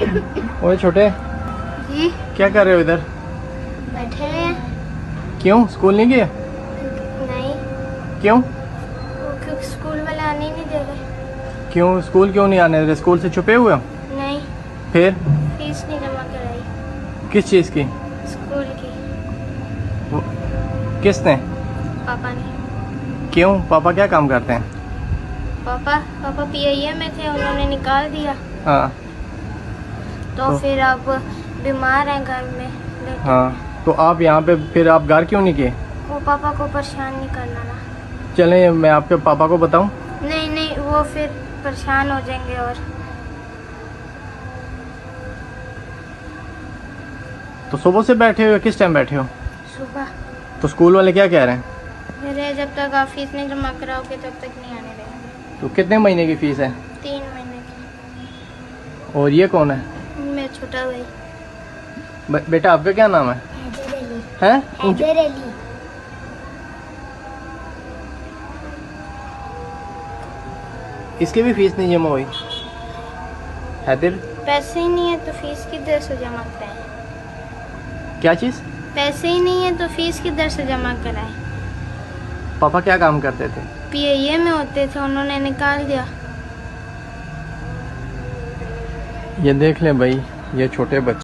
ओए छोटे, जी क्या कर रहे हो इधर? बैठे हैं। क्यों स्कूल नहीं गए? नहीं, क्यों? वो क्योंकि स्कूल वाले आने ही नहीं दे रहे। क्यों स्कूल क्यों नहीं आने दे रहे? स्कूल से छुपे हुए हो? नहीं, फिर फीस नहीं जमा कराई किस चीज़ की? स्कूल की। वो- किसने? पापा ने। क्यों? पापा क्या काम करते हैं? पापा पीआईए में थे, उन्होंने निकाल दिया। हाँ तो फिर अब बीमार हैं घर में लेटे। हाँ, तो आप यहाँ पे फिर आप घर क्यों नहीं गए? वो पापा को परेशान नहीं करना ना। चलें मैं आपके पापा को बताऊं? नहीं, वो फिर परेशान हो जाएंगे। और तो सुबह से बैठे हो? किस टाइम बैठे हो? सुबह तो स्कूल वाले क्या कह रहे हैं? मेरे जब तक आप फीस नहीं जमा कराओगे तब तक नहीं आने देंगे। तो कितने महीने की फीस है? 3 महीने की। और ये कौन है? मेरा छोटा भाई। बेटा आपका क्या नाम है? हैं? इसकी भी फीस नहीं जमा हुई? हैदर, पैसे ही नहीं है तो फीस किधर से जमा कराएं? क्या चीज़? पैसे ही नहीं है तो फीस किधर से जमा कराएं? पापा क्या काम करते थे? पीआईए में होते थे, उन्होंने निकाल दिया। ये देख लें भाई, ये छोटे बच्चे